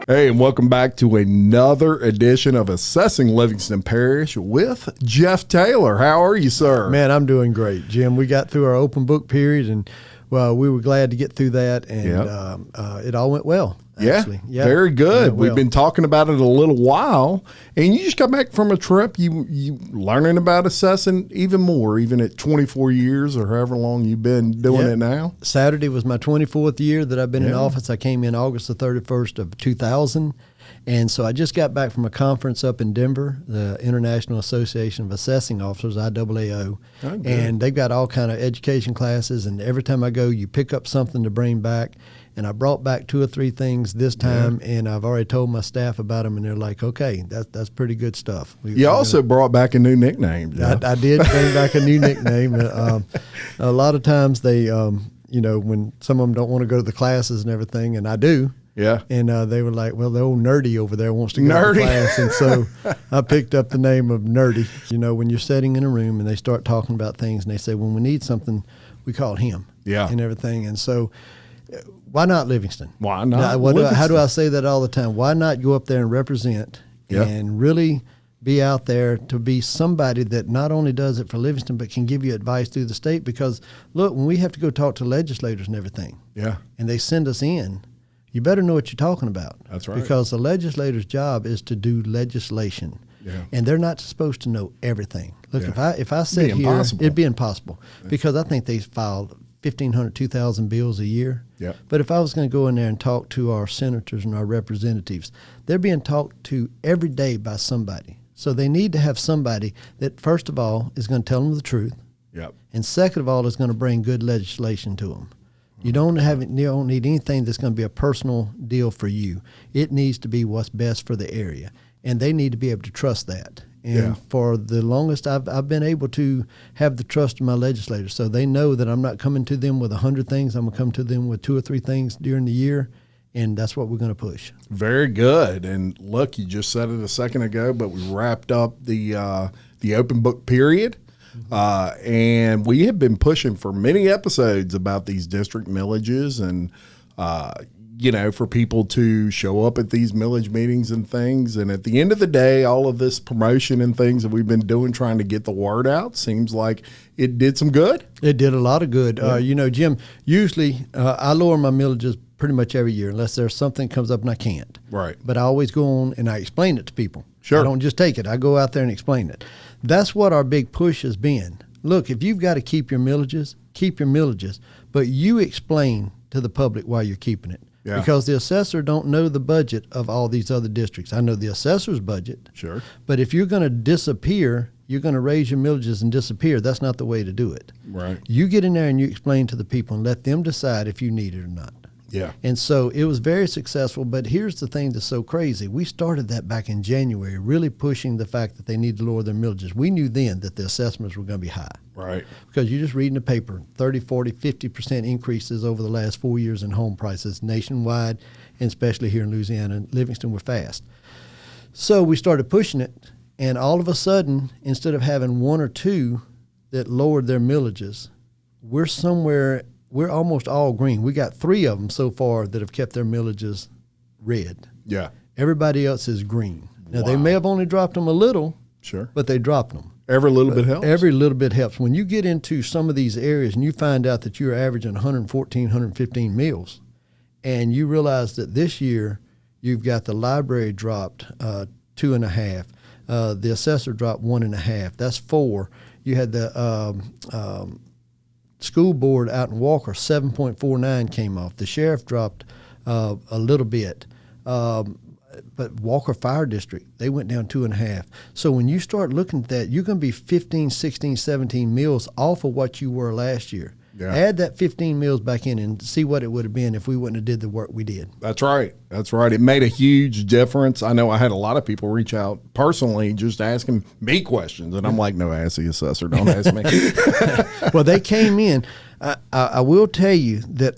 Hey, and welcome back to another edition of Assessing Livingston Parish with Jeff Taylor. How are you, sir? Man, I'm doing great, Jim. We got through our open book period, and well, we were glad to get through that, and it all went well. Actually. Yeah, very good. We've been talking about it a little while, and you just got back from a trip. You learning about assessing even more, even at 24 years or however long you've been doing it now. Saturday was my 24th year that I've been in office. I came in August the 31st of 2000, and so I just got back from a conference up in Denver, the International Association of Assessing Officers, IAAO, and they've got all kind of education classes, and every time I go, you pick up something to bring back. And I brought back 2 or 3 things this time, and I've already told my staff about them, and they're like, okay, that's pretty good stuff. You also brought back a new nickname. I did bring back a new nickname. A lot of times they, when some of them don't want to go to the classes and everything, and I do. Yeah. And they were like, well, the old nerdy over there wants to go to class. And so I picked up the name of Nerdy. You know, when you're sitting in a room and they start talking about things, and they say, when we need something, we call him. Yeah. And everything. And so why not Livingston? Why not? Now, how do I say that all the time? Why not go up there and represent and really be out there to be somebody that not only does it for Livingston, but can give you advice through the state? Because, look, when we have to go talk to legislators and everything, and they send us in, you better know what you're talking about. That's right. Because the legislator's job is to do legislation. Yeah. And they're not supposed to know everything. Look, if I sit here, it'd be impossible. Because I think they filed 1,500, 2,000 bills a year. Yeah. But if I was going to go in there and talk to our senators and our representatives, they're being talked to every day by somebody. So they need to have somebody that, first of all, is going to tell them the truth. Yep. And second of all, is going to bring good legislation to them. You don't need anything that's going to be a personal deal for you. It needs to be what's best for the area. And they need to be able to trust that. And for the longest, I've been able to have the trust of my legislators. So they know that I'm not coming to them with 100 things. I'm going to come to them with 2 or 3 things during the year, and that's what we're going to push. Very good. And look, you just said it a second ago, but we wrapped up the open book period. And we have been pushing for many episodes about these district millages and, for people to show up at these millage meetings and things. And at the end of the day, all of this promotion and things that we've been doing, trying to get the word out, seems like it did some good. It did a lot of good. Jim, usually I lower my millages pretty much every year unless there's something comes up and I can't. Right. But I always go on and I explain it to people. Sure. I don't just take it. I go out there and explain it. That's what our big push has been. Look, if you've got to keep your millages, keep your millages, but you explain to the public why you're keeping it. Yeah. Because the assessor don't know the budget of all these other districts. I know the assessor's budget. Sure. But if you're going to disappear, you're going to raise your millages and disappear. That's not the way to do it. Right. You get in there and you explain to the people and let them decide if you need it or not. Yeah. And so it was very successful, but here's the thing that's so crazy. We started that back in January, really pushing the fact that they need to lower their millages. We knew then that the assessments were going to be high. Right. Because you just read in the paper, 30, 40, 50% increases over the last 4 years in home prices nationwide, and especially here in Louisiana. And Livingston were fast. So we started pushing it, and all of a sudden, instead of having 1 or 2 that lowered their millages, we're almost all green. We got 3 of them so far that have kept their millages red. Yeah. Everybody else is green. Now, they may have only dropped them a little, sure, but they dropped them. Every little bit helps. Every little bit helps. When you get into some of these areas and you find out that you're averaging 114, 115 mills, and you realize that this year you've got the library dropped 2.5, the assessor dropped 1.5. That's 4. You had the school board out in Walker, 7.49 came off. The sheriff dropped a little bit. But Walker Fire District, they went down 2.5. So when you start looking at that, you're going to be 15, 16, 17 mills off of what you were last year. Yeah. Add that 15 mills back in and see what it would have been if we wouldn't have did the work we did. That's right. That's right. It made a huge difference. I know I had a lot of people reach out personally just asking me questions, and I'm like, no, ask the assessor. Don't ask me. Well, they came in. I will tell you that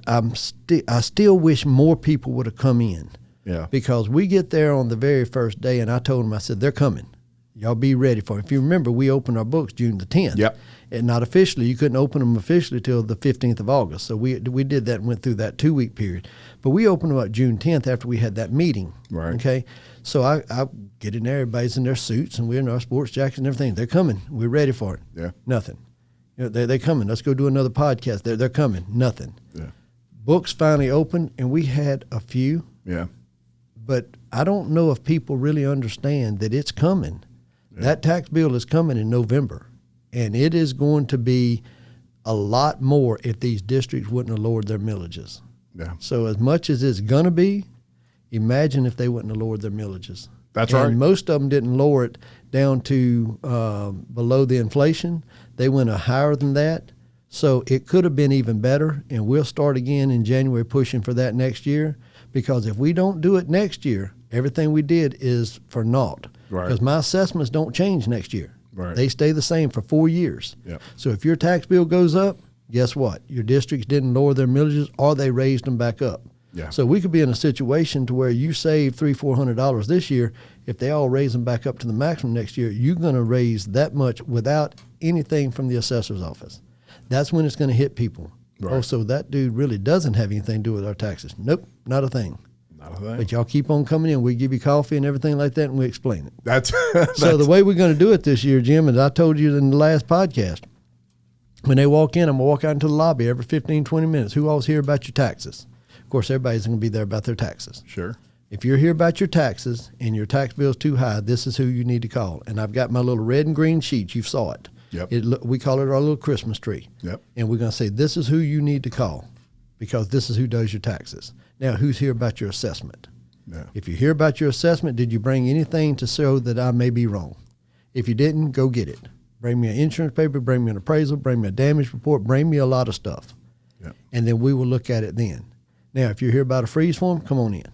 I still wish more people would have come in. Yeah. Because we get there on the very first day, and I told them, I said, they're coming. Y'all be ready for it. If you remember, we opened our books June the 10th. Yep. And not officially. You couldn't open them officially till the 15th of August. So we did that and went through that 2-week period. But we opened them up June 10th after we had that meeting. Right. Okay. So I get in there. Everybody's in their suits and we're in our sports jackets and everything. They're coming. We're ready for it. Yeah. Nothing. They're coming. Let's go do another podcast. They're coming. Nothing. Yeah. Books finally opened and we had a few. Yeah. But I don't know if people really understand that it's coming. Yeah. That tax bill is coming in November. And it is going to be a lot more if these districts wouldn't have lowered their millages. Yeah. So as much as it's going to be, imagine if they wouldn't have lowered their millages. That's and right. Most of them didn't lower it down to below the inflation. They went higher than that. So it could have been even better. And we'll start again in January pushing for that next year. Because if we don't do it next year, everything we did is for naught. Right. Because my assessments don't change next year. Right. They stay the same for 4 years. Yep. So if your tax bill goes up, guess what? Your districts didn't lower their millages or they raised them back up. Yeah. So we could be in a situation to where you save $300-400 this year. If they all raise them back up to the maximum next year, you're going to raise that much without anything from the assessor's office. That's when it's going to hit people. Right. Oh, so that dude really doesn't have anything to do with our taxes. Nope, not a thing. Not a thing. But y'all keep on coming in. We give you coffee and everything like that, and we explain it. That's So the way we're going to do it this year, Jim, as I told you in the last podcast, when they walk in, I'm going to walk out into the lobby every 15, 20 minutes. Who all's here about your taxes? Of course, everybody's going to be there about their taxes. Sure. If you're here about your taxes and your tax bill's too high, this is who you need to call. And I've got my little red and green sheet. You saw it. Yep. We call it our little Christmas tree. Yep. And we're going to say, this is who you need to call because this is who does your taxes. Now, who's here about your assessment? Yeah. If you hear about your assessment, did you bring anything to show that I may be wrong? If you didn't, go get it. Bring me an insurance paper, bring me an appraisal, bring me a damage report, bring me a lot of stuff. Yeah. And then we will look at it then. Now, if you hear about a freeze form, come on in.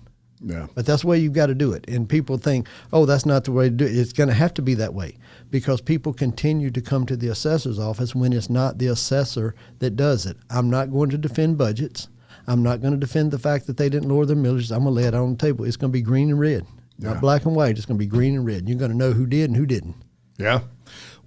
Yeah. But that's the way you've got to do it. And people think, oh, that's not the way to do it. It's going to have to be that way because people continue to come to the assessor's office when it's not the assessor that does it. I'm not going to defend budgets. I'm not going to defend the fact that they didn't lower their millages. I'm going to lay it on the table. It's going to be green and red, not black and white. It's going to be green and red. You're going to know who did and who didn't. Yeah.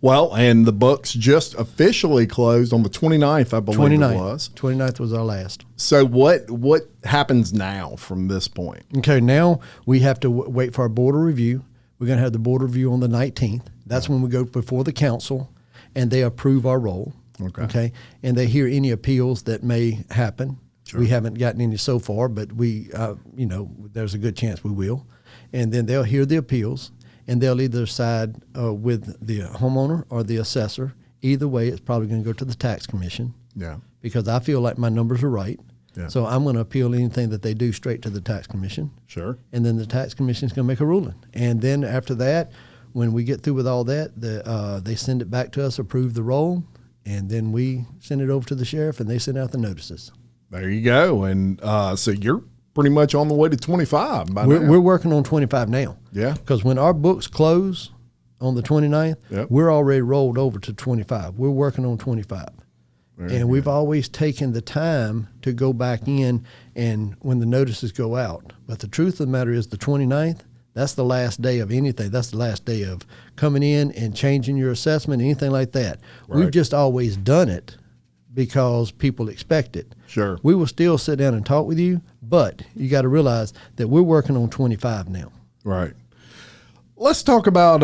Well, and the books just officially closed on the 29th, I believe 29th. it was. 29th was our last. So what happens now from this point? Okay, now we have to wait for our board of review. We're going to have the board of review on the 19th. That's when we go before the council, and they approve our roll. Okay. And they hear any appeals that may happen. Sure. We haven't gotten any so far, but we, there's a good chance we will. And then they'll hear the appeals, and they'll either side with the homeowner or the assessor. Either way, it's probably going to go to the tax commission. Yeah. Because I feel like my numbers are right. Yeah. So I'm going to appeal anything that they do straight to the tax commission. Sure. And then the tax commission is going to make a ruling. And then after that, when we get through with all that, they send it back to us, approve the roll, and then we send it over to the sheriff, and they send out the notices. There you go. And so you're pretty much on the way to 25 by now. We're working on 25 now. Yeah. Because when our books close on the 29th, Yep. we're already rolled over to 25. We're working on 25. Very and good. we've always taken the time to go back in and when the notices go out. But the truth of the matter is the 29th, that's the last day of anything. That's the last day of coming in and changing your assessment, anything like that. Right. We've just always done it because people expect it. Sure. We will still sit down and talk with you, but you got to realize that we're working on 25 now. Right. Let's talk about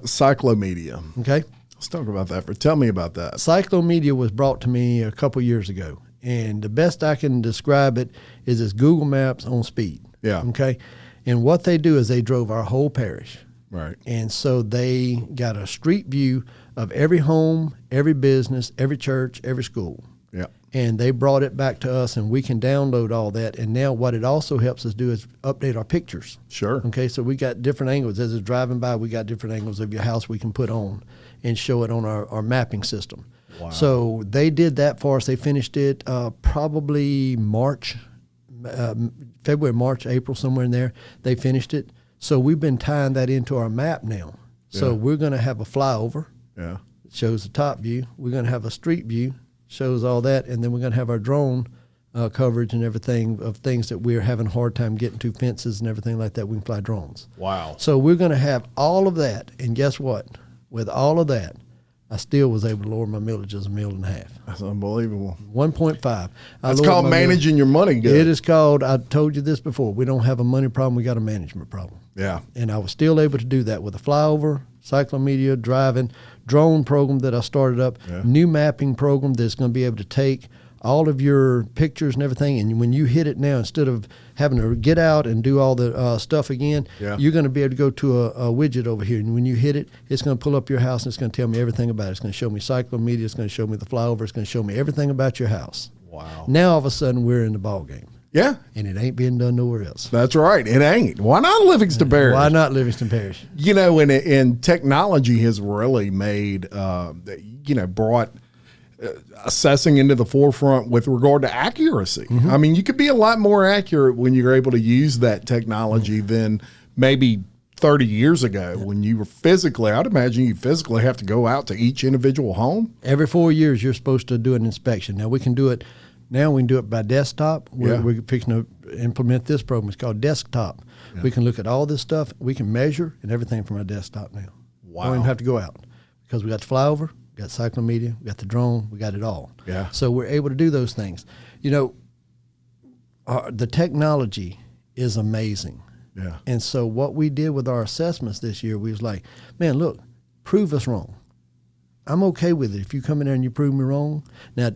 Cyclomedia. Okay? Let's talk about that. Tell me about that. Cyclomedia was brought to me a couple years ago, and the best I can describe it is it's Google Maps on speed. Yeah. Okay? And what they do is they drove our whole parish. Right. And so they got a street view of every home, every business, every church, every school. Yeah. And they brought it back to us, and we can download all that. And now what it also helps us do is update our pictures. Sure. Okay, so we got different angles. As it's driving by, we got different angles of your house we can put on and show it on our mapping system. Wow. So they did that for us. They finished it probably February, March, April, somewhere in there. They finished it. So we've been tying that into our map now. So we're going to have a flyover. Yeah. It shows the top view. We're going to have a street view, shows all that, and then we're going to have our drone coverage and everything of things that we're having a hard time getting to, fences and everything like that. We can fly drones. Wow. So we're going to have all of that. And guess what? With all of that, I still was able to lower my millages $1.5 million. That's unbelievable. 1.5. That's called managing your money good. It is called, I told you this before, we don't have a money problem, we got a management problem. Yeah. And I was still able to do that with a flyover, Cyclomedia, driving, drone program that I started up, new mapping program that's going to be able to take all of your pictures and everything, and when you hit it now, instead of having to get out and do all the stuff again, you're going to be able to go to a widget over here, and when you hit it, it's going to pull up your house, and it's going to tell me everything about it. It's going to show me Cyclomedia, it's going to show me the flyover, it's going to show me everything about your house. Wow. Now, all of a sudden, we're in the ball game. Yeah. And it ain't being done nowhere else. That's right. It ain't. Why not Livingston Parish? Why not Livingston Parish? You know, and technology has really made, brought assessing into the forefront with regard to accuracy. I mean, you could be a lot more accurate when you're able to use that technology than maybe 30 years ago when you were physically, I'd imagine you physically have to go out to each individual home. Every 4 years, you're supposed to do an inspection. Now, we can do it by desktop. We're fixing to implement this program. It's called Desktop. Yeah. We can look at all this stuff. We can measure and everything from our desktop now. Wow. We don't even have to go out because we got the flyover, we got Cyclomedia, we got the drone, we got it all. Yeah. So we're able to do those things. You know, the technology is amazing. Yeah. And so what we did with our assessments this year, we was like, man, look, prove us wrong. I'm okay with it if you come in there and you prove me wrong. Now,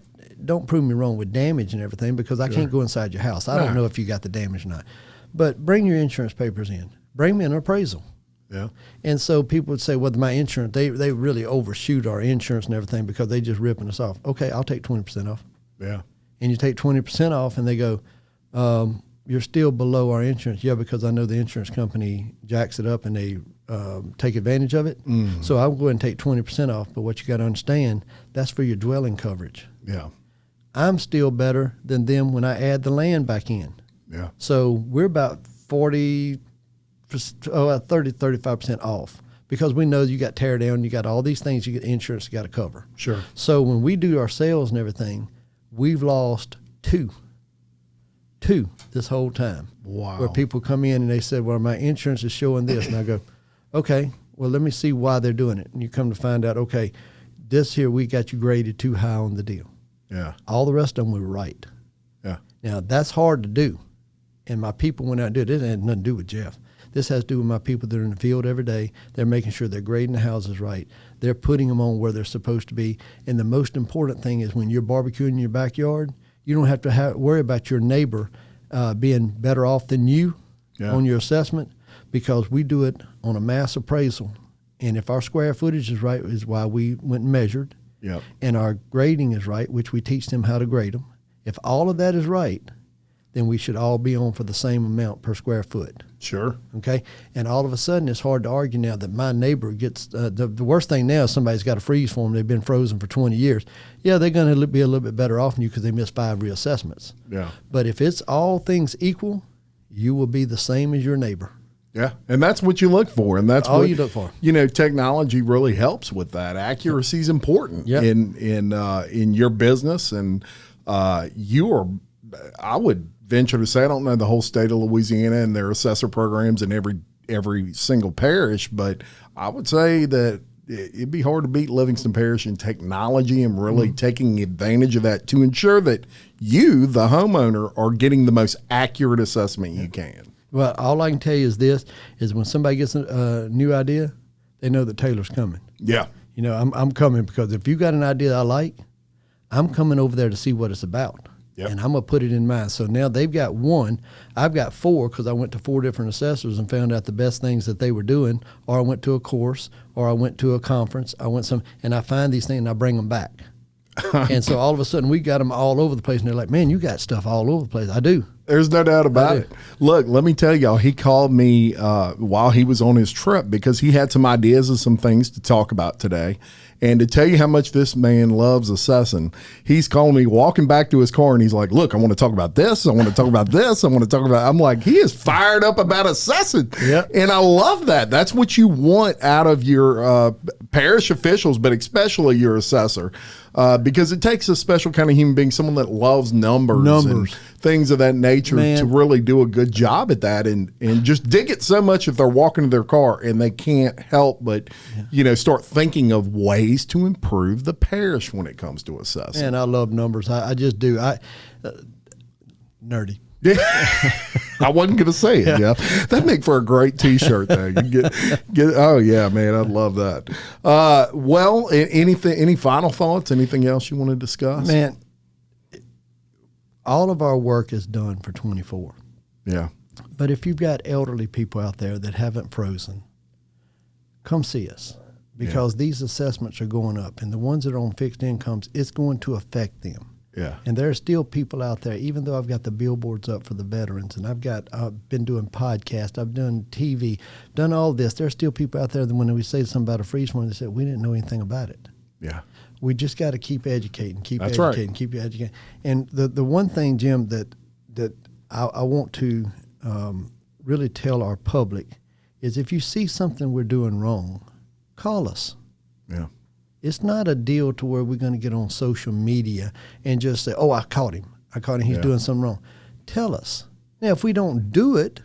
don't prove me wrong with damage and everything because I can't go inside your house. I don't know if you got the damage or not. But bring your insurance papers in. Bring me an appraisal. Yeah. And so people would say, well, my insurance, they really overshoot our insurance and everything because they just ripping us off. Okay, I'll take 20% off. Yeah. And you take 20% off and they go, you're still below our insurance. Yeah, because I know the insurance company jacks it up and they take advantage of it. Mm-hmm. So I'll go ahead and take 20% off. But what you got to understand, that's for your dwelling coverage. Yeah. I'm still better than them when I add the land back in. Yeah. So we're about 35% off because we know you got tear down, you got all these things, you get insurance you got to cover. Sure. So when we do our sales and everything, we've lost two this whole time. Wow. Where people come in and they said, well, my insurance is showing this. And I go, okay, well, let me see why they're doing it. And you come to find out, okay, this here, we got you graded too high on the deal. Yeah. All the rest of them were right. Yeah. Now, that's hard to do. And my people went out and did it. It had nothing to do with Jeff. This has to do with my people that are in the field every day. They're making sure they're grading the houses right. They're putting them on where they're supposed to be. And the most important thing is when you're barbecuing in your backyard, you don't have to worry about your neighbor being better off than you on your assessment because we do it on a mass appraisal. And if our square footage is right, is why we went and measured. Yep. And our grading is right, which we teach them how to grade them. If all of that is right, then we should all be on for the same amount per square foot. Sure. Okay? And all of a sudden, it's hard to argue now that my neighbor gets, the worst thing now is somebody's got a freeze for them. They've been frozen for 20 years. Yeah, they're going to be a little bit better off than you because they missed 5 reassessments. Yeah. But if it's all things equal, you will be the same as your neighbor. Yeah, and that's what you look for, and that's all what you look for. You know, technology really helps with that. Accuracy is important in your business, and you are. I would venture to say I don't know the whole state of Louisiana and their assessor programs in every single parish, but I would say that it'd be hard to beat Livingston Parish in technology and really taking advantage of that to ensure that you, the homeowner, are getting the most accurate assessment you can. Well, all I can tell you is this, is when somebody gets a new idea, they know that Taylor's coming. Yeah. You know, I'm coming because if you got an idea I like, I'm coming over there to see what it's about. Yep. And I'm going to put it in mind. So now they've got 1. I've got 4 because I went to 4 different assessors and found out the best things that they were doing, or I went to a course, or I went to a conference, and I find these things and I bring them back. And so all of a sudden we got them all over the place, and they're like, man, you got stuff all over the place. I do. There's no doubt about it. Look, let me tell y'all, he called me while he was on his trip because he had some ideas of some things to talk about today. And to tell you how much this man loves assessing, he's calling me walking back to his car and he's like, look, I want to talk about this. I want to talk about this. I want to talk about, I'm like, he is fired up about assessing. Yep. And I love that. That's what you want out of your parish officials, but especially your assessor. Because it takes a special kind of human being, someone that loves numbers. And things of that nature, man, to really do a good job at that and just dig it so much if they're walking to their car and they can't help but, start thinking of ways to improve the parish when it comes to assessing. And I love numbers. I just do. Nerdy. Yeah. I wasn't going to say it, Jeff. That'd make for a great T-shirt, though. You get. Oh yeah, man, I'd love that. Well, any final thoughts? Anything else you want to discuss? Man, all of our work is done for 24. Yeah. But if you've got elderly people out there that haven't frozen, come see us because these assessments are going up, and the ones that are on fixed incomes, it's going to affect them. Yeah. And there are still people out there, even though I've got the billboards up for the veterans and I've been doing podcasts, I've done TV, done all this. There are still people out there that when we say something about a freeze form, they say, we didn't know anything about it. Yeah. We just got to keep educating, keep That's educating, right. keep educating. And the one thing, Jim, that I want to really tell our public is if you see something we're doing wrong, call us. Yeah. It's not a deal to where we're going to get on social media and just say, oh, I caught him. He's doing something wrong. Tell us. Now, if we don't do it,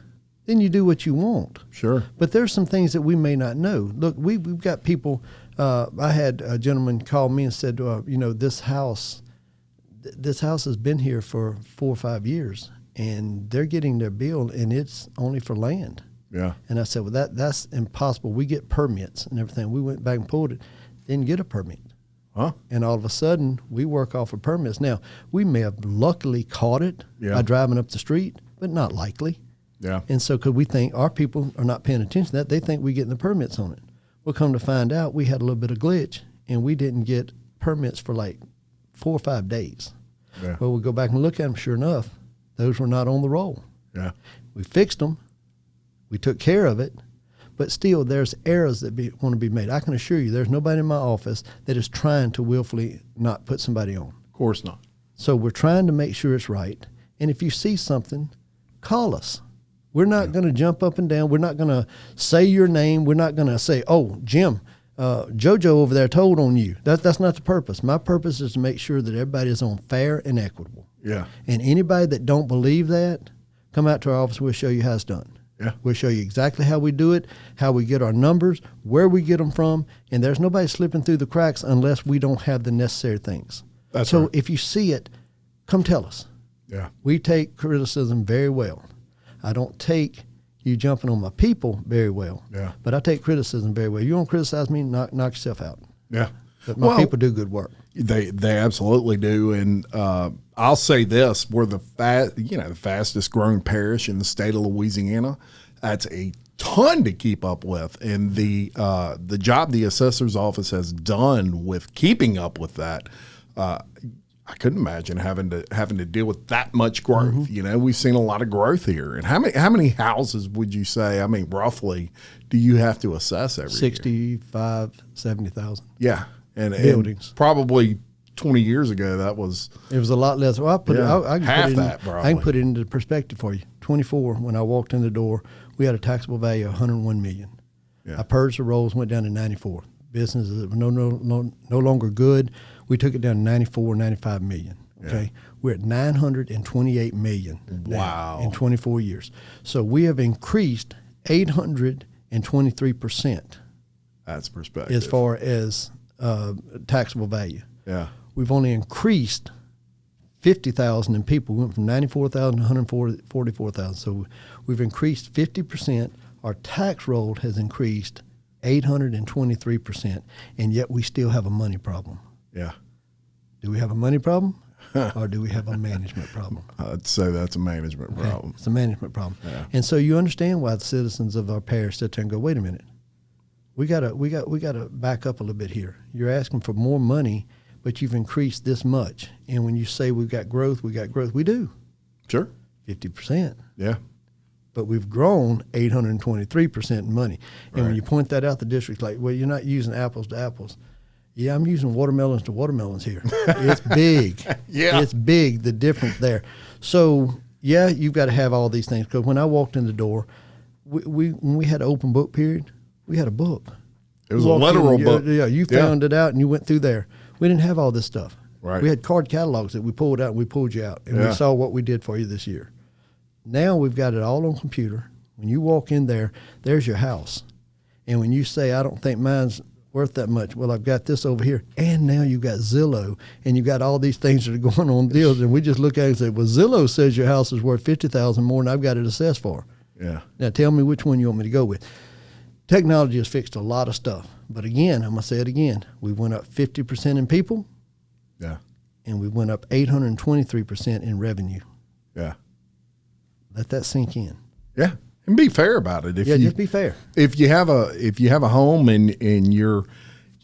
then you do what you want. Sure. But there's some things that we may not know. Look, we've got people. I had a gentleman call me and said, this house has been here for 4 or 5 years, and they're getting their bill, and it's only for land. Yeah. And I said, well, that's impossible. We get permits and everything. We went back and pulled it. Didn't get a permit. Huh? And all of a sudden, we work off of permits. Now, we may have luckily caught it by driving up the street, but not likely. Yeah. And so, because we think our people are not paying attention to that, they think we're getting the permits on it. We'll come to find out we had a little bit of glitch, and we didn't get permits for like 4 or 5 days. Yeah. Well, we go back and look at them. Sure enough, those were not on the roll. Yeah. We fixed them. We took care of it. But still, there's errors that want to be made. I can assure you there's nobody in my office that is trying to willfully not put somebody on. Of course not. So we're trying to make sure it's right. And if you see something, call us. We're not going to jump up and down. We're not going to say your name. We're not going to say, oh, Jim, JoJo over there told on you. That's not the purpose. My purpose is to make sure that everybody is on fair and equitable. Yeah. And anybody that don't believe that, come out to our office. We'll show you how it's done. Yeah. We'll show you exactly how we do it, how we get our numbers, where we get them from, and there's nobody slipping through the cracks unless we don't have the necessary things. That's so right. if you see it, come tell us. Yeah. We take criticism very well. I don't take you jumping on my people very well, but I take criticism very well. You don't criticize me, knock yourself out. Yeah. But my people do good work. They absolutely do, and I'll say this: we're the fastest growing parish in the state of Louisiana. That's a ton to keep up with, and the job the assessor's office has done with keeping up with that. I couldn't imagine having to deal with that much growth. Mm-hmm. We've seen a lot of growth here. And how many houses would you say? I mean, roughly, do you have to assess every year? 65, 70,000. Yeah. And buildings. And probably 20 years ago, it was a lot less. Well, I can put it into perspective for you. 24, when I walked in the door, we had a taxable value of 101 million. Yeah. I purged the rolls, went down to 94. Businesses that were no longer good, we took it down to 94, 95 million. Okay, yeah. We're at 928 million now in 24 years. So we have increased 823%. That's perspective. As far as taxable value. Yeah. We've only increased 50,000 in people. We went from 94,000 to 144,000. So we've increased 50%. Our tax roll has increased 823%, and yet we still have a money problem. Yeah. Do we have a money problem, or do we have a management problem? I'd say that's a management problem. It's a management problem. Yeah. And so you understand why the citizens of our parish sit there and go, wait a minute, we gotta back up a little bit here. You're asking for more money, but you've increased this much. And when you say we've got growth, we do. Sure. 50%. Yeah. But we've grown 823% in money. And Right. when you point that out, the district's like, well, you're not using apples to apples. Yeah, I'm using watermelons to watermelons here. It's big. Yeah. It's big, the difference there. So, yeah, you've got to have all these things. Because when I walked in the door, when we had an open book period, we had a book. It was a literal book. Yeah, you found it out and you went through there. We didn't have all this stuff. Right. We had card catalogs that we pulled out and we pulled you out. And we saw what we did for you this year. Now we've got it all on computer. When you walk in there, there's your house. And when you say, I don't think mine's worth that much, well, I've got this over here. And now you've got Zillow, and you've got all these things that are going on deals. And we just look at it and say, well, Zillow says your house is worth $50,000 more than I've got it assessed for. Yeah. Now tell me which one you want me to go with. Technology has fixed a lot of stuff. But again, I'm going to say it again. We went up 50% in people. Yeah. And we went up 823% in revenue. Yeah. Let that sink in. Yeah. And be fair about it. If Just be fair. If you have a home and you're,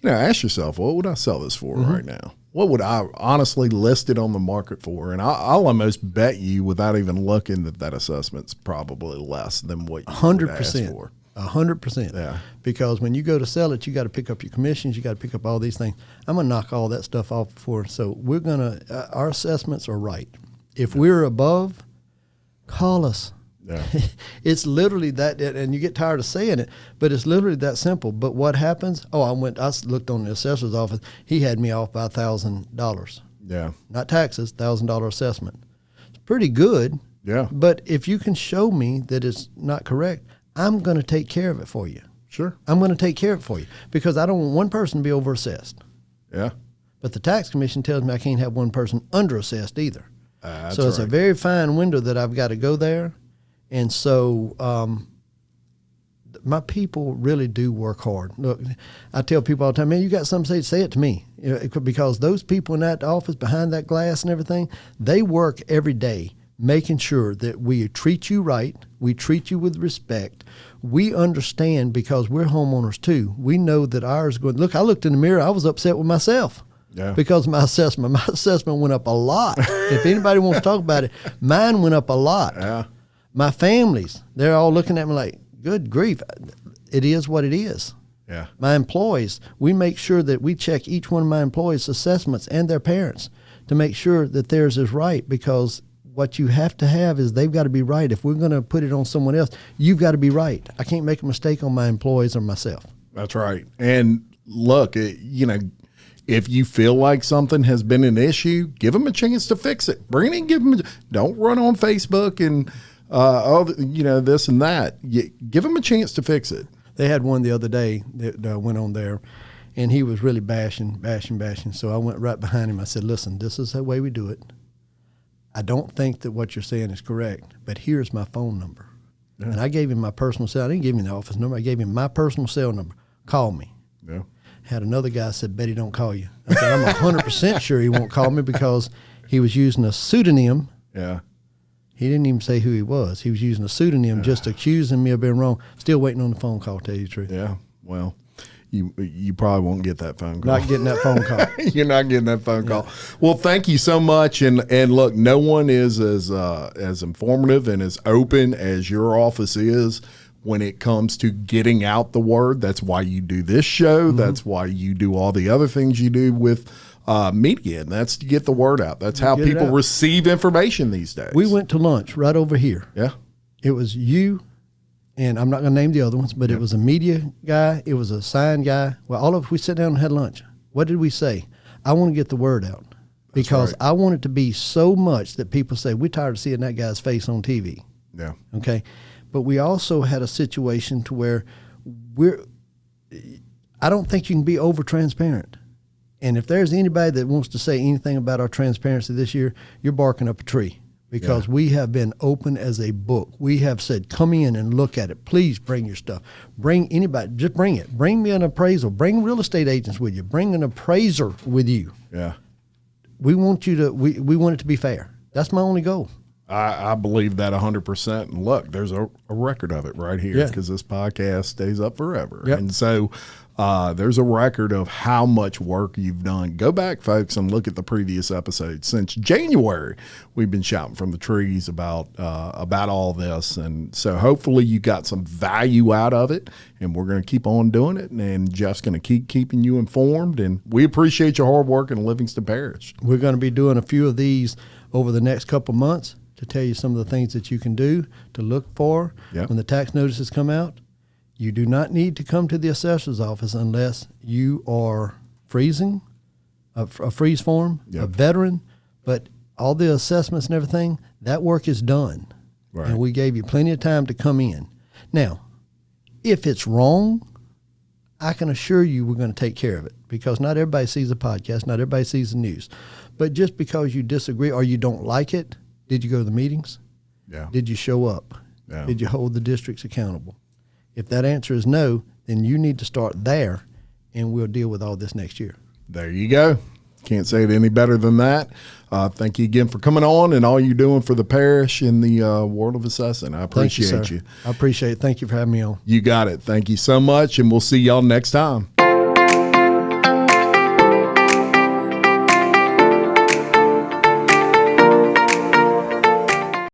ask yourself, what would I sell this for right now? What would I honestly list it on the market for? And I'll almost bet you, without even looking, that assessment's probably less than what you would ask for. 100%. Yeah. Because when you go to sell it, you got to pick up your commissions. You got to pick up all these things. I'm going to knock all that stuff off before. So we're going to, our assessments are right. If we're above, call us. Yeah. It's literally that, and you get tired of saying it, but it's literally that simple. But what happens? I looked on the assessor's office. He had me off by $1,000. Yeah. Not taxes, $1,000 assessment. It's pretty good. Yeah. But if you can show me that it's not correct, I'm going to take care of it for you. Sure. I'm going to take care of it for you because I don't want one person to be overassessed. Yeah. But the tax commission tells me I can't have one person underassessed either. So it's right. a very fine window that I've got to go there. And so my people really do work hard. Look, I tell people all the time, man, you got something to say it to me. Because those people in that office behind that glass and everything, they work every day making sure that we treat you right, we treat you with respect. We understand because we're homeowners too. We know that ours going, look, I looked in the mirror, I was upset with myself. Yeah. Because my assessment went up a lot. If anybody wants to talk about it, mine went up a lot. Yeah. My families, they're all looking at me like, good grief, it is what it is. Yeah. My employees, we make sure that we check each one of my employees' assessments and their parents to make sure that theirs is right, because what you have to have is they've got to be right. If we're going to put it on someone else, you've got to be right. I can't make a mistake on my employees or myself. That's right. And look, if you feel like something has been an issue, give them a chance to fix it. Bring it in, give them. Don't run on Facebook and this and that. Give them a chance to fix it. They had one the other day that went on there, and he was really bashing. So I went right behind him. I said, listen, this is the way we do it. I don't think that what you're saying is correct, but here's my phone number. Yeah. And I gave him my personal cell. I didn't give him the office number. I gave him my personal cell number. Call me. Yeah. Had another guy said, bet he don't call you. I said, I'm 100% sure he won't call me because he was using a pseudonym. Yeah. He didn't even say who he was. He was using a pseudonym just accusing me of being wrong. Still waiting on the phone call, to tell you the truth. Yeah. Well, you probably won't get that phone call. Not getting that phone call. You're not getting that phone call. Well, thank you so much. And look, no one is as informative and as open as your office is when it comes to getting out the word. That's why you do this show. Mm-hmm. That's why you do all the other things you do with media, and that's to get the word out. That's how people receive information these days. We went to lunch right over here. Yeah. It was you, and I'm not going to name the other ones, but it was a media guy. It was a sign guy. Well, all of us, we sat down and had lunch. What did we say? I want to get the word out because I want it to be so much that people say, we're tired of seeing that guy's face on TV. Yeah. Okay. But we also had a situation to where I don't think you can be over transparent. And if there's anybody that wants to say anything about our transparency this year, you're barking up a tree because we have been open as a book. We have said, come in and look at it. Please bring your stuff. Bring anybody. Just bring it. Bring me an appraisal. Bring real estate agents with you. Bring an appraiser with you. Yeah. We want you to. We want it to be fair. That's my only goal. I believe that 100%. And look, there's a record of it right here because this podcast stays up forever. Yep. And so there's a record of how much work you've done. Go back, folks, and look at the previous episodes. Since January, we've been shouting from the trees about all this. And so hopefully you got some value out of it. And we're going to keep on doing it. And Jeff's going to keep keeping you informed. And we appreciate your hard work in Livingston Parish. We're going to be doing a few of these over the next couple months to tell you some of the things that you can do to look for when the tax notices come out. You do not need to come to the assessor's office unless you are freezing, a freeze form, a veteran. But all the assessments and everything, that work is done. Right. And we gave you plenty of time to come in. Now, if it's wrong, I can assure you we're going to take care of it because not everybody sees the podcast, not everybody sees the news. But just because you disagree or you don't like it, did you go to the meetings? Yeah. Did you show up? Yeah. Did you hold the districts accountable? If that answer is no, then you need to start there, and we'll deal with all this next year. There you go. Can't say it any better than that. Thank you again for coming on and all you're doing for the parish in the world of assessing. I appreciate you. I appreciate it. Thank you for having me on. You got it. Thank you so much, and we'll see y'all next time.